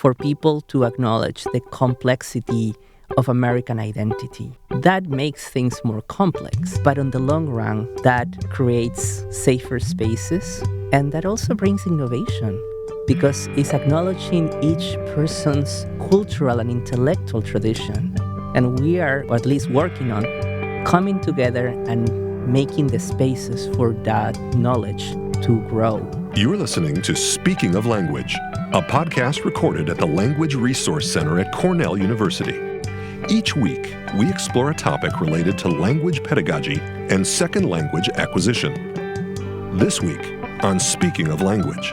for people to acknowledge the complexity of American identity. That makes things more complex, but in the long run, that creates safer spaces, and that also brings innovation, because it's acknowledging each person's cultural and intellectual tradition. And we are, or at least working on, coming together and making the spaces for that knowledge to grow. You're listening to Speaking of Language, a podcast recorded at the Language Resource Center at Cornell University. Each week, we explore a topic related to language pedagogy and second language acquisition. This week on Speaking of Language.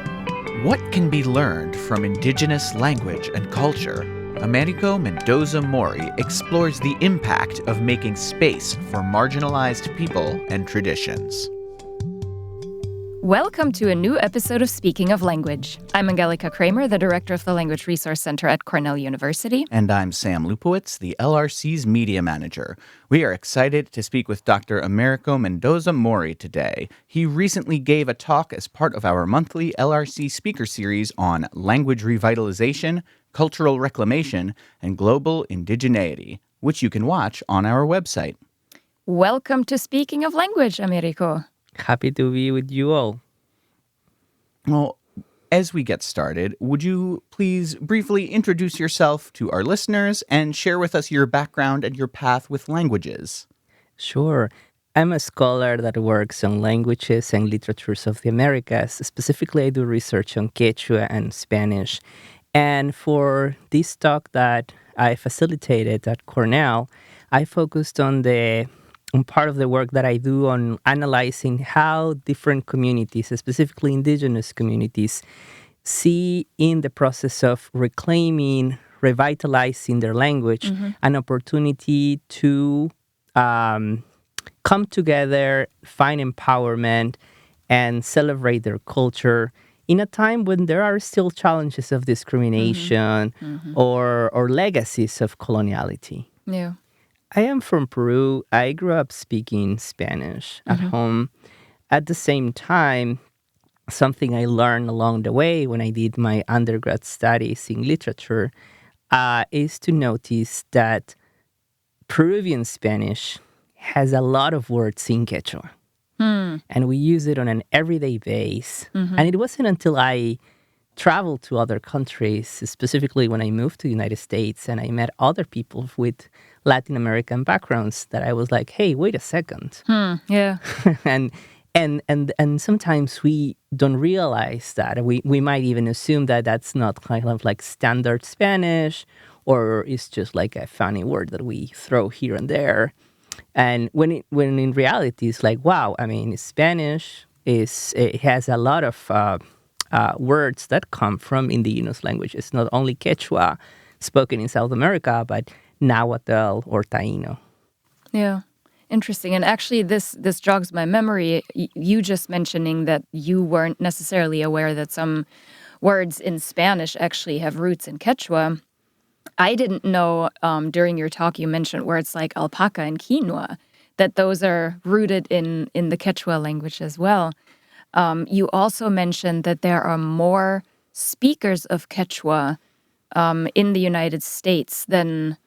What can be learned from Indigenous language and culture? Américo Mendoza-Mori explores the impact of making space for marginalized people and traditions. Welcome to a new episode of Speaking of Language. I'm Angelica Kramer, the director of the Language Resource Center at Cornell University. And I'm Sam Lupowitz, the LRC's media manager. We are excited to speak with Dr. Américo Mendoza-Mori today. He recently gave a talk as part of our monthly LRC Speaker Series on language revitalization, cultural reclamation, and global indigeneity, which you can watch on our website. Welcome to Speaking of Language, Américo. Happy to be with you all. Well, as we get started, would you please briefly introduce yourself to our listeners and share with us your background and your path with languages? Sure. I'm a scholar that works on languages and literatures of the Americas. Specifically, I do research on Quechua and Spanish. And for this talk that I facilitated at Cornell, I focused on part of the work that I do on analyzing how different communities, specifically indigenous communities, see in the process of reclaiming, revitalizing their language, an opportunity to come together, find empowerment, and celebrate their culture in a time when there are still challenges of discrimination or legacies of coloniality. Yeah. I am from Peru. I grew up speaking Spanish at home. At the same time, something I learned along the way when I did my undergrad studies in literature is to notice that Peruvian Spanish has a lot of words in Quechua. And we use it on an everyday basis. And it wasn't until I traveled to other countries, specifically when I moved to the United States and I met other people with Latin American backgrounds, that I was like, hey, wait a second. Yeah. and sometimes we don't realize that. We might even assume that that's not kind of like standard Spanish, or it's just like a funny word that we throw here and there. And when in reality, it's like, wow, I mean, Spanish it has a lot of words that come from indigenous languages, not only Quechua spoken in South America, but Nahuatl or Taino. Yeah. Interesting. And actually, this jogs my memory. You just mentioning that you weren't necessarily aware that some words in Spanish actually have roots in Quechua. I didn't know during your talk you mentioned words like alpaca and quinoa, that those are rooted in the Quechua language as well. You also mentioned that there are more speakers of Quechua in the United States than,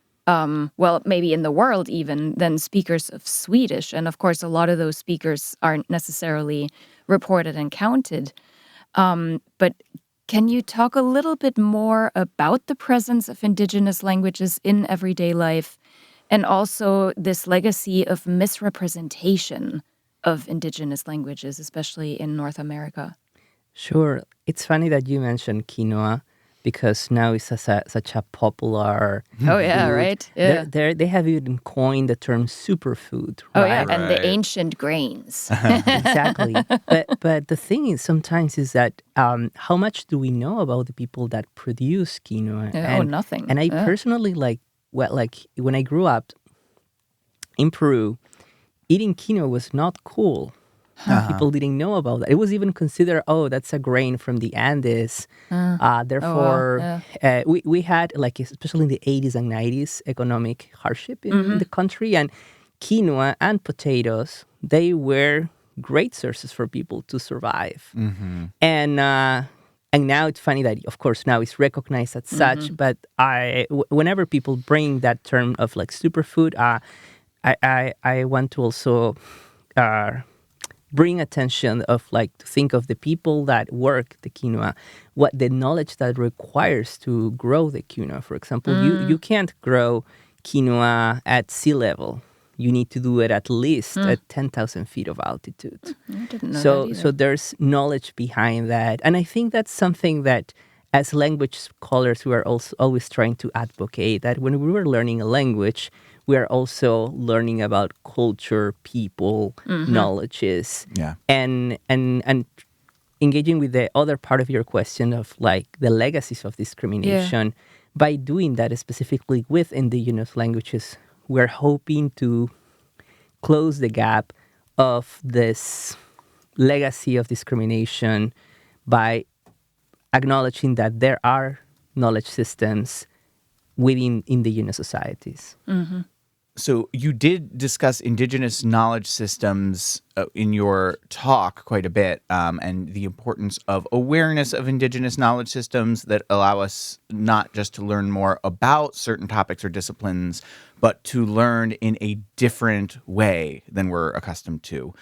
maybe in the world even, than speakers of Swedish. And of course, a lot of those speakers aren't necessarily reported and counted. But can you talk a little bit more about the presence of indigenous languages in everyday life, and also this legacy of misrepresentation of indigenous languages, especially in North America? Sure. It's funny that you mentioned quinoa, because now it's such a popular Oh, yeah, food. right? Yeah. They have even coined the term superfood. Oh, right? yeah, and the Right. ancient grains. Exactly. But the thing is sometimes is that how much do we know about the people that produce quinoa? Nothing. And I Yeah. personally like when I grew up in Peru, eating quinoa was not cool. People didn't know about that. It was even considered, that's a grain from the Andes. Therefore, we had, like, especially in the 80s and 90s, economic hardship in the country. And quinoa and potatoes, they were great sources for people to survive. And and now it's funny that, of course, now it's recognized as such. But whenever people bring that term of like superfood, I want to also bring attention of like to think of the people that work the quinoa, what the knowledge that requires to grow the quinoa. For example, you can't grow quinoa at sea level. You need to do it at least at 10,000 feet of altitude. I didn't know So that either. so there's knowledge behind that. And I think that's something that as language scholars we are also always trying to advocate, that when we were learning a language, we are also learning about culture, people, knowledges. Yeah. And engaging with the other part of your question of like the legacies of discrimination. By doing that specifically with indigenous languages, we're hoping to close the gap of this legacy of discrimination by acknowledging that there are knowledge systems within indigenous societies. So you did discuss indigenous knowledge systems in your talk quite a bit, and the importance of awareness of indigenous knowledge systems that allow us not just to learn more about certain topics or disciplines, but to learn in a different way than we're accustomed to.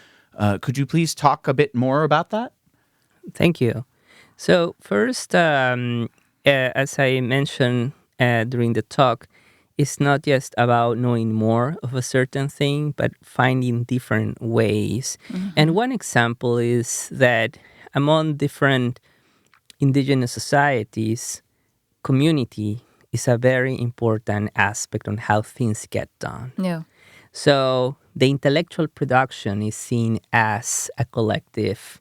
Could you please talk a bit more about that? Thank you. So first, as I mentioned during the talk, it's not just about knowing more of a certain thing, but finding different ways. And one example is that among different indigenous societies, community is a very important aspect on how things get done. Yeah. So the intellectual production is seen as a collective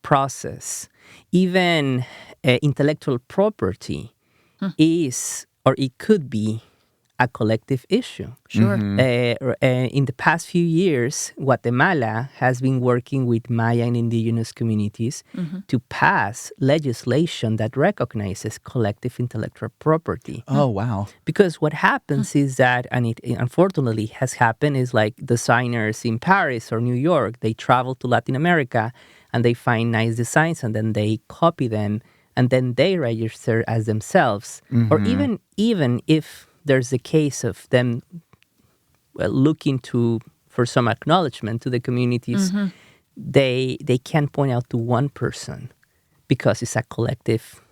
process. Even intellectual property is, or it could be, a collective issue. Sure. In the past few years, Guatemala has been working with Maya and indigenous communities to pass legislation that recognizes collective intellectual property. Oh, wow. Because what happens is that, and it unfortunately has happened, is like designers in Paris or New York, they travel to Latin America and they find nice designs and then they copy them and then they register as themselves. Or even if there's a case of them looking for some acknowledgement to the communities, they can point out to one person because it's a collective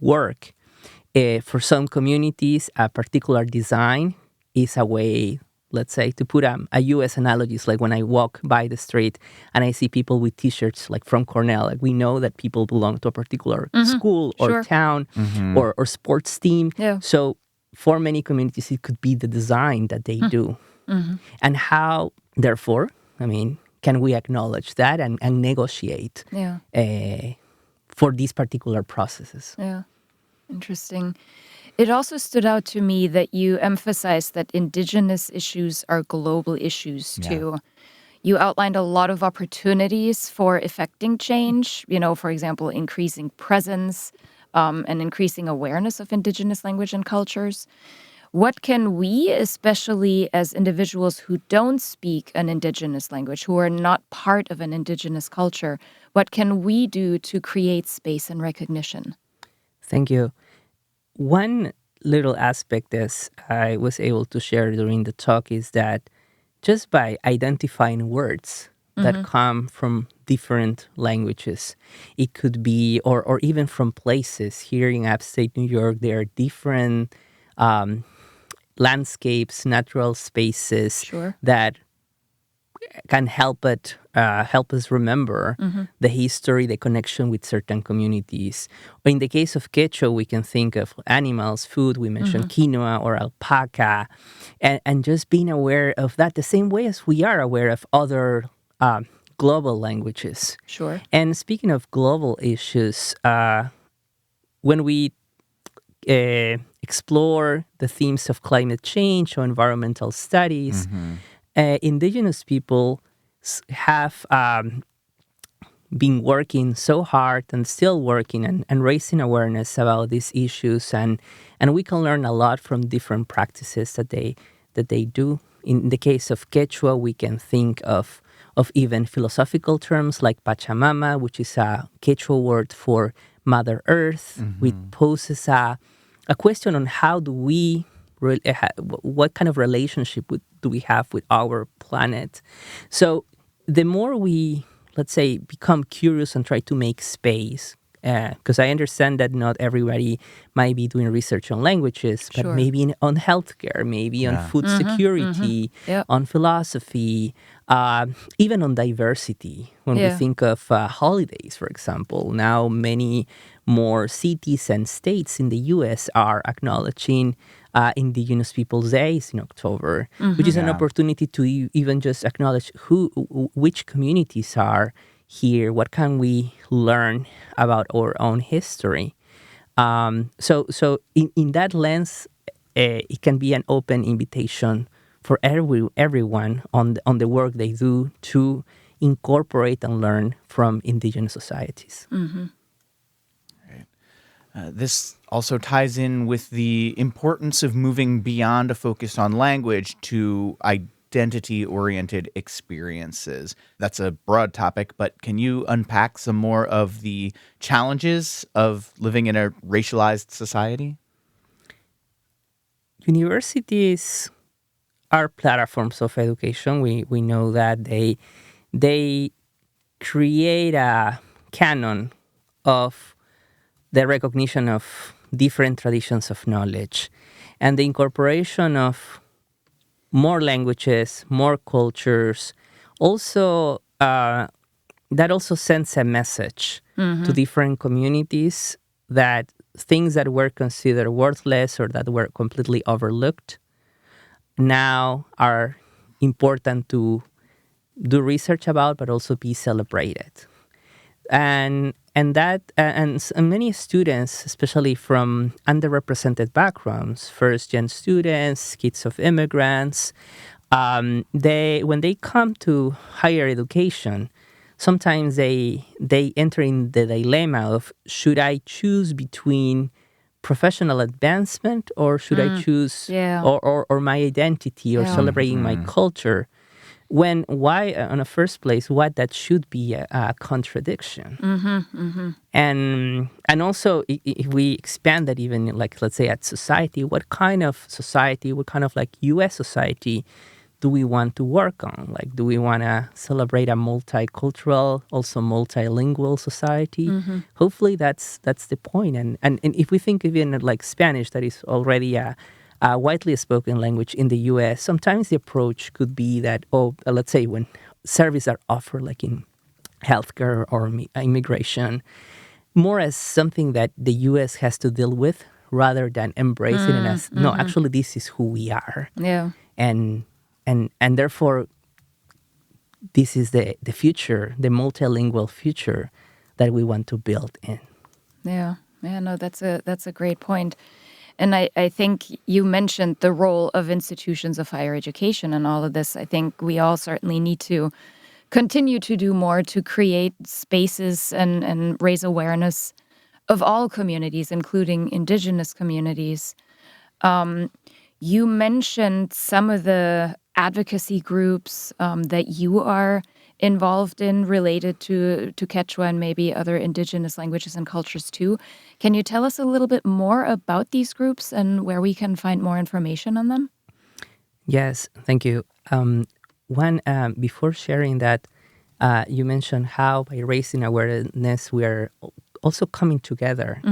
work. For some communities, a particular design is a way, let's say, to put a U.S. analogy, is like when I walk by the street and I see people with T-shirts like from Cornell, like we know that people belong to a particular school or town or sports team. Yeah. So for many communities, it could be the design that they do. And how, therefore, can we acknowledge that and negotiate for these particular processes? Yeah. Interesting. It also stood out to me that you emphasized that indigenous issues are global issues too. You outlined a lot of opportunities for effecting change, for example, increasing presence and increasing awareness of indigenous language and cultures. What can we, especially as individuals who don't speak an indigenous language, who are not part of an indigenous culture, what can we do to create space and recognition? Thank you. One little aspect as I was able to share during the talk is that just by identifying words that come from different languages, it could be, or even from places here in upstate New York, there are different landscapes, natural spaces that can help us remember the history, the connection with certain communities. In the case of Quechua, we can think of animals, food. We mentioned quinoa or alpaca, and just being aware of that the same way as we are aware of other global languages. Sure. And speaking of global issues, when we explore the themes of climate change or environmental studies, indigenous people have been working so hard and still working and raising awareness about these issues, and we can learn a lot from different practices that they do. In the case of Quechua, we can think of even philosophical terms like Pachamama, which is a Quechua word for Mother Earth, which poses a question on how do we what kind of relationship do we have with our planet. So the more we, let's say, become curious and try to make space, because I understand that not everybody might be doing research on languages, but Sure. maybe on healthcare, maybe on food security, Yep. on philosophy, even on diversity. When we Yeah. think of holidays, for example, now many more cities and states in the U.S. are acknowledging Indigenous Peoples' Days in October, which is an opportunity to even just acknowledge which communities are here, what can we learn about our own history. So in that lens, it can be an open invitation for everyone on the work they do to incorporate and learn from indigenous societies. This also ties in with the importance of moving beyond a focus on language to identity-oriented experiences. That's a broad topic, but can you unpack some more of the challenges of living in a racialized society? Universities are platforms of education. We know that they create a canon of the recognition of different traditions of knowledge and the incorporation of more languages, more cultures. Also, that also sends a message to different communities that things that were considered worthless or that were completely overlooked now are important to do research about, but also be celebrated. And many students, especially from underrepresented backgrounds, first-gen students, kids of immigrants, when they come to higher education, sometimes they enter in the dilemma of, should I choose between professional advancement or should I choose Yeah. or my identity or Yeah. celebrating my culture? When why in the first place what that should be a contradiction. And also if we expand that even, like, let's say at society, what kind of society, what kind of like US society do we want to work on? Like, do we want to celebrate a multicultural, also multilingual society? Hopefully that's the point. And if we think even like Spanish, that is already a widely spoken language in the U.S., sometimes the approach could be that, let's say when services are offered, like in healthcare or immigration, more as something that the U.S. has to deal with rather than embracing it as, no, actually, this is who we are. Yeah. And therefore, this is the future, the multilingual future that we want to build in. Yeah. No, that's a great point. And I think you mentioned the role of institutions of higher education and all of this. I think we all certainly need to continue to do more to create spaces and raise awareness of all communities, including indigenous communities. You mentioned some of the advocacy groups that you are involved in related to Quechua and maybe other indigenous languages and cultures too. Can you tell us a little bit more about these groups and where we can find more information on them? Yes, thank you. Before sharing that, you mentioned how by raising awareness, we are also coming together.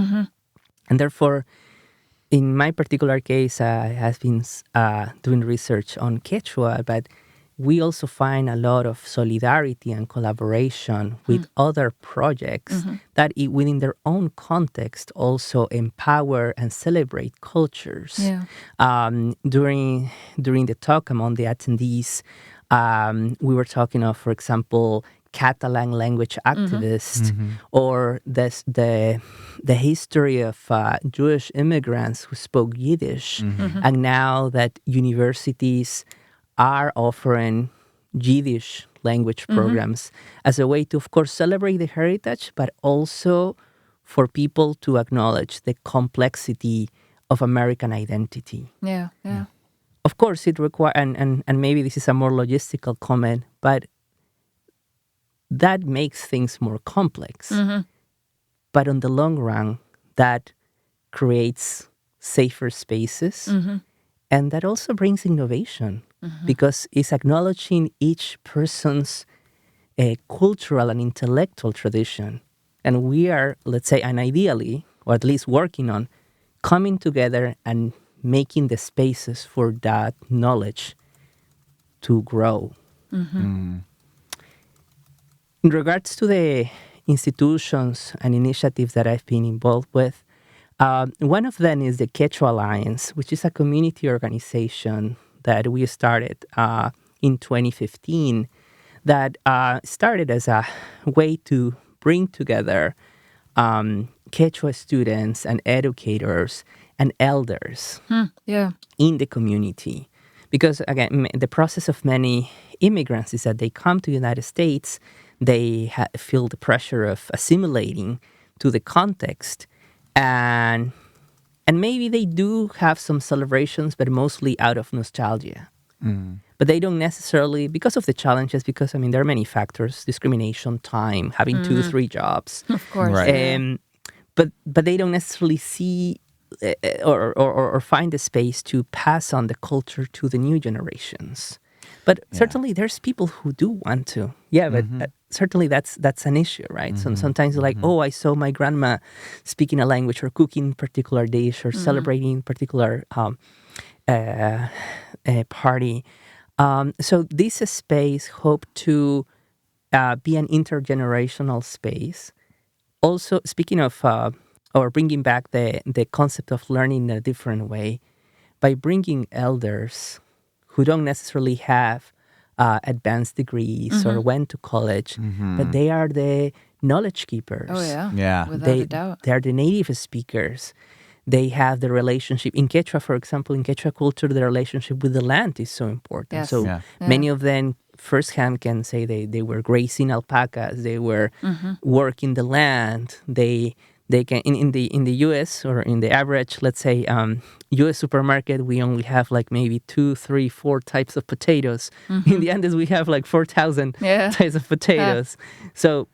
And therefore, in my particular case, I have been doing research on Quechua, but we also find a lot of solidarity and collaboration with other projects that within their own context also empower and celebrate cultures. Yeah. During the talk among the attendees, we were talking of, for example, Catalan language activists, or the history of Jewish immigrants who spoke Yiddish, and now that universities are offering Yiddish language programs as a way to, of course, celebrate the heritage, but also for people to acknowledge the complexity of American identity. Yeah. Of course, it requires, and maybe this is a more logistical comment, but that makes things more complex. but on the long run, that creates safer spaces, and that also brings innovation because it's acknowledging each person's cultural and intellectual tradition. And we are, let's say, and ideally, or at least working on, coming together and making the spaces for that knowledge to grow. In regards to the institutions and initiatives that I've been involved with, one of them is the Quechua Alliance, which is a community organization that we started in 2015 that started as a way to bring together Quechua students and educators and elders Yeah. in the community. Because, again, the process of many immigrants is that they come to the United States, they feel the pressure of assimilating to the context, and maybe they do have some celebrations, but mostly out of nostalgia. But they don't necessarily, because of the challenges, because, I mean, there are many factors, discrimination, time, having 2-3 jobs. Of course. Right. Yeah. But they don't necessarily see or find the space to pass on the culture to the new generations. But certainly there's people who do want to. Yeah, but certainly that's an issue, right? So sometimes you're like, oh, I saw my grandma speaking a language or cooking a particular dish or celebrating particular party. So this space hope to be an intergenerational space. Also, speaking of, or bringing back the concept of learning in a different way, by bringing elders who don't necessarily have advanced degrees or went to college, but they are the knowledge keepers. Oh, yeah. Yeah. Without a doubt. They're the native speakers. They have the relationship. In Quechua, for example, in Quechua culture, the relationship with the land is so important. Yes. So Yeah. many of them firsthand can say they were grazing alpacas, they were working the land, they can in the US or in the average, let's say, US supermarket, we only have like maybe 2, 3, 4 types of potatoes. In the Andes, we have like 4,000 Yeah. types of potatoes. So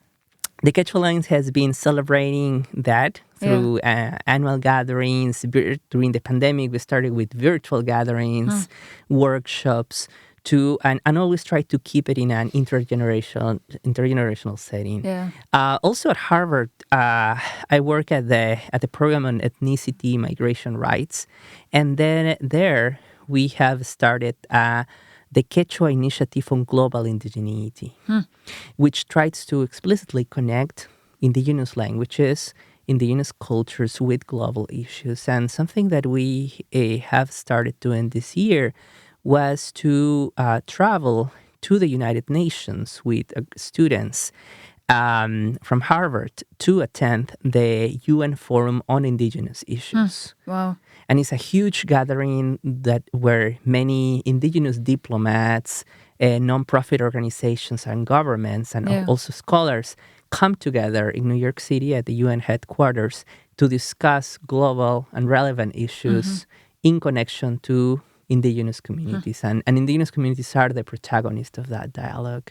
the Quechua Alliance has been celebrating that through annual gatherings. During the pandemic, we started with virtual gatherings, workshops, and always try to keep it in an intergenerational setting. Yeah. Also at Harvard, I work at the program on ethnicity, migration rights, and then there we have started the Quechua Initiative on Global Indigeneity, which tries to explicitly connect indigenous languages, indigenous cultures with global issues. And something that we have started doing this year was to travel to the United Nations with students from Harvard to attend the UN Forum on Indigenous Issues. Wow. And it's a huge gathering where many indigenous diplomats, nonprofit organizations and governments, and also scholars come together in New York City at the UN headquarters to discuss global and relevant issues in connection to indigenous communities. And indigenous communities are the protagonists of that dialogue.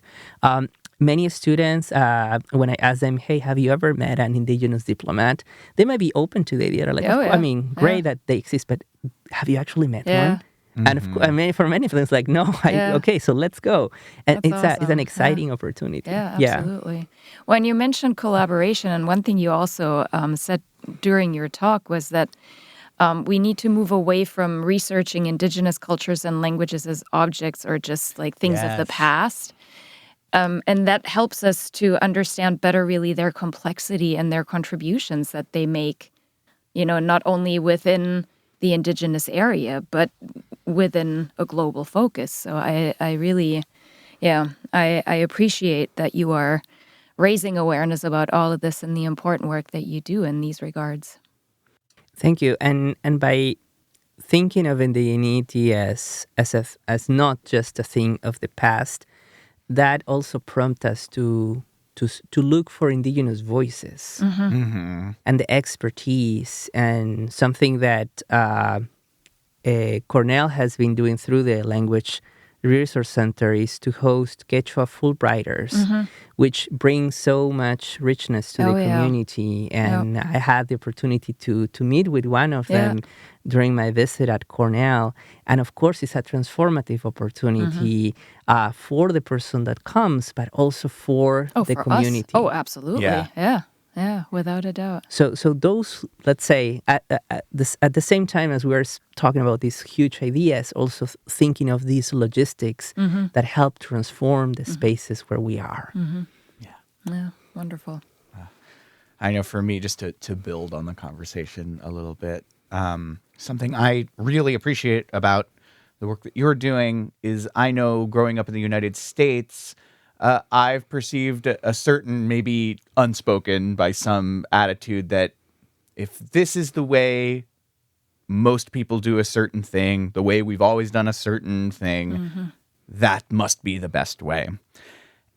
Many students, when I ask them, hey, have you ever met an indigenous diplomat? They might be open to the idea. They're like, I mean, great that they exist, but have you actually met one? And for many of them, it's like, no, okay, so let's go. And That's it's an exciting opportunity. Yeah, absolutely. When you mentioned collaboration, and one thing you also said during your talk was that we need to move away from researching indigenous cultures and languages as objects or just like things of the past. And that helps us to understand better really their complexity and their contributions that they make, not only within the indigenous area, but within a global focus. So I really, I appreciate that you are raising awareness about all of this and the important work that you do in these regards. Thank you. And by thinking of indigeneity as not just a thing of the past, that also prompts us to look for indigenous voices and the expertise, and something that Cornell has been doing through the language resource center is to host Quechua Fulbrighters, which brings so much richness to the community. And I had the opportunity to meet with one of them during my visit at Cornell. And of course, it's a transformative opportunity for the person that comes, but also for the for community. Us? Oh, absolutely. Yeah, without a doubt. So those, let's say, at the same time as we are talking about these huge ideas, also thinking of these logistics that help transform the spaces where we are. Yeah, wonderful. I know for me, just to build on the conversation a little bit, something I really appreciate about the work that you're doing is I know growing up in the United States, I've perceived a certain, maybe unspoken by some, attitude that if this is the way most people do a certain thing, the way we've always done a certain thing, that must be the best way.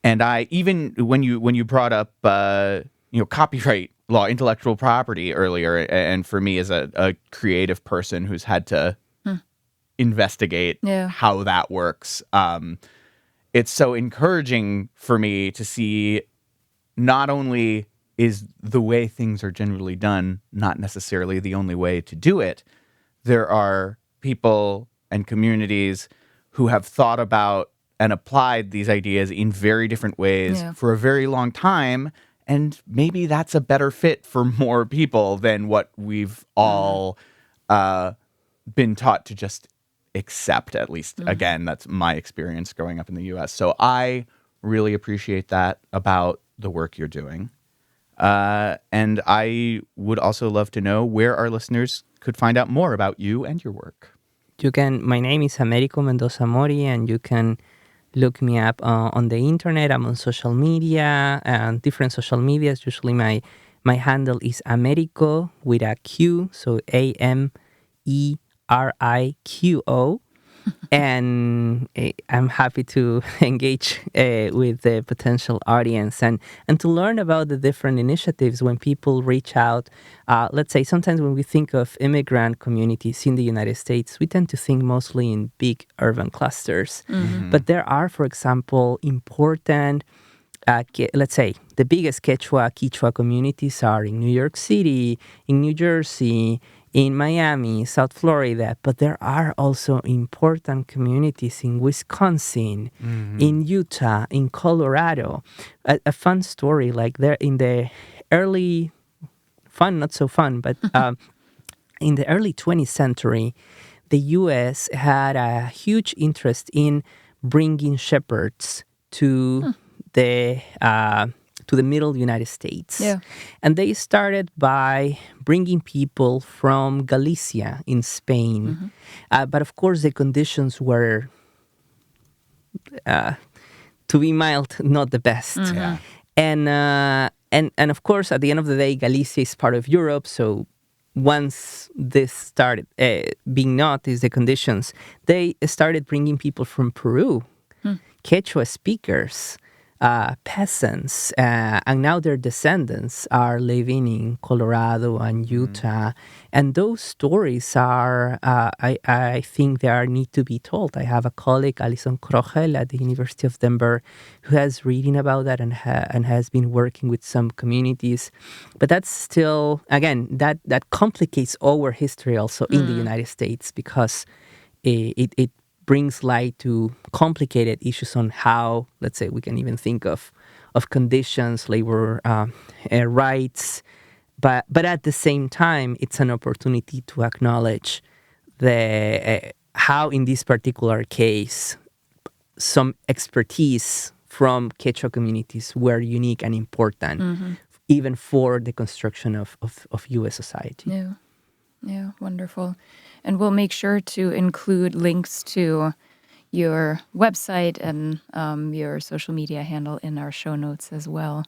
And I, even when you brought up copyright law, intellectual property earlier, and for me as a creative person who's had to investigate how that works, it's so encouraging for me to see not only is the way things are generally done not necessarily the only way to do it, there are people and communities who have thought about and applied these ideas in very different ways for a very long time. And maybe that's a better fit for more people than what we've all been taught to just accept, at least. Again, that's my experience growing up in the U.S. So I really appreciate that about the work you're doing. And I would also love to know where our listeners could find out more about you and your work. My name is Américo Mendoza-Mori, and you can look me up on the internet. I'm on social media and different social medias. Usually my handle is Américo with a Q, so AMERIQO. And I'm happy to engage with the potential audience and to learn about the different initiatives when people reach out. Let's say sometimes when we think of immigrant communities in the United States, we tend to think mostly in big urban clusters. But there are, for example, important, let's say, the biggest Quechua communities are in New York City, in New Jersey, in Miami, South Florida, but there are also important communities in Wisconsin, in Utah, in Colorado. A fun story, like there in the early, fun, not so fun, but in the early 20th century, the U.S. had a huge interest in bringing shepherds to the middle United States. And they started by bringing people from Galicia in Spain. But of course, the conditions were, to be mild, not the best. And of course, at the end of the day, Galicia is part of Europe. So once this started being noticed, the conditions, they started bringing people from Peru, Quechua speakers, peasants, and now their descendants are living in Colorado and Utah. And those stories are, I think they need to be told. I have a colleague, Alison Krogel, at the University of Denver, who has reading about that and has been working with some communities. But that's still, again, that complicates our history also in the United States, because it brings light to complicated issues on how, let's say, we can even think of conditions, labor rights, but at the same time, it's an opportunity to acknowledge the how, in this particular case, some expertise from Quechua communities were unique and important, even for the construction of U.S. society. Yeah, wonderful. And we'll make sure to include links to your website and your social media handle in our show notes as well.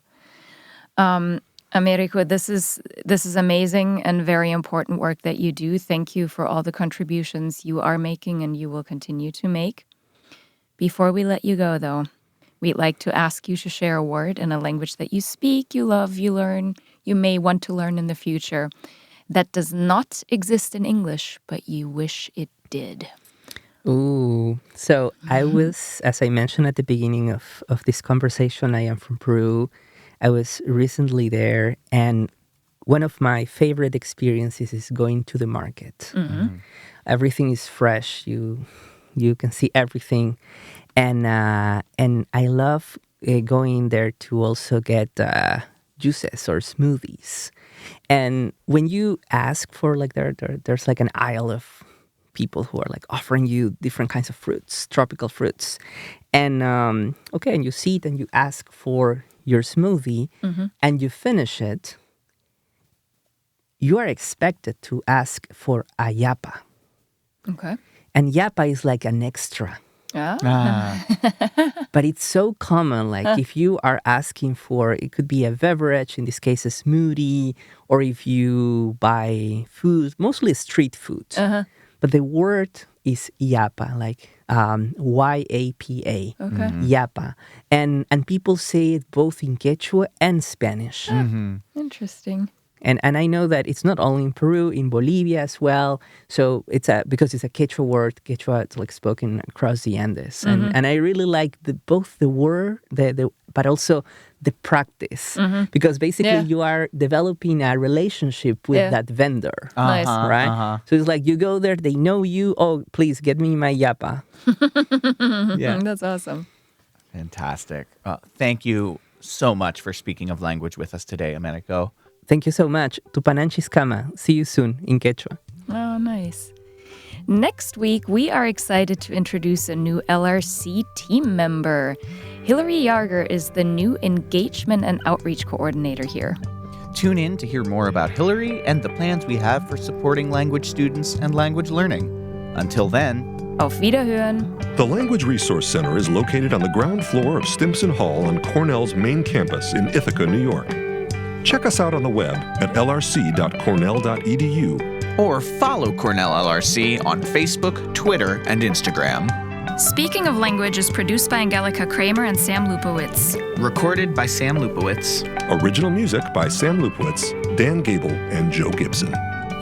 Américo, this is amazing and very important work that you do. Thank you for all the contributions you are making and you will continue to make. Before we let you go, though, we'd like to ask you to share a word in a language that you speak, you love, you learn, you may want to learn in the future, that does not exist in English, but you wish it did. Ooh. So I was, as I mentioned at the beginning of this conversation, I am from Peru. I was recently there, and one of my favorite experiences is going to the market. Everything is fresh. You can see everything, and I love going there to also get juices or smoothies. And when you ask for like there's like an aisle of people who are like offering you different kinds of fruits, tropical fruits, and and you sit and you ask for your smoothie, and you finish it. You are expected to ask for a yapa. Okay. And yapa is like an extra. Ah. But it's so common, like if you are asking for, it could be a beverage, in this case a smoothie, or if you buy food, mostly street food. But the word is yapa, like Y-A-P-A, Okay. yapa. And people say it both in Quechua and Spanish. Interesting. And I know that it's not only in Peru, in Bolivia as well. So because it's a Quechua word. Quechua, it's like spoken across the Andes, and I really like both the word, but also the practice, because basically you are developing a relationship with that vendor, Nice. right? So it's like you go there, they know you. Oh, please get me my yapa. Yeah, That's awesome. Fantastic. Thank you so much for speaking of language with us today, Américo. Thank you so much. Tupananchis kama. See you soon in Quechua. Oh, nice. Next week, we are excited to introduce a new LRC team member. Hillary Yarger is the new Engagement and Outreach Coordinator here. Tune in to hear more about Hillary and the plans we have for supporting language students and language learning. Until then, Auf Wiederhören! The Language Resource Center is located on the ground floor of Stimson Hall on Cornell's main campus in Ithaca, New York. Check us out on the web at lrc.cornell.edu. or follow Cornell LRC on Facebook, Twitter, and Instagram. Speaking of Language is produced by Angelica Kramer and Sam Lupowitz. Recorded by Sam Lupowitz. Original music by Sam Lupowitz, Dan Gable, and Joe Gibson.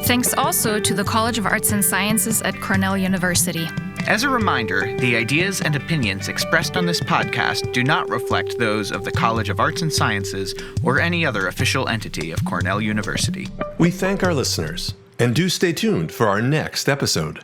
Thanks also to the College of Arts and Sciences at Cornell University. As a reminder, the ideas and opinions expressed on this podcast do not reflect those of the College of Arts and Sciences or any other official entity of Cornell University. We thank our listeners, and do stay tuned for our next episode.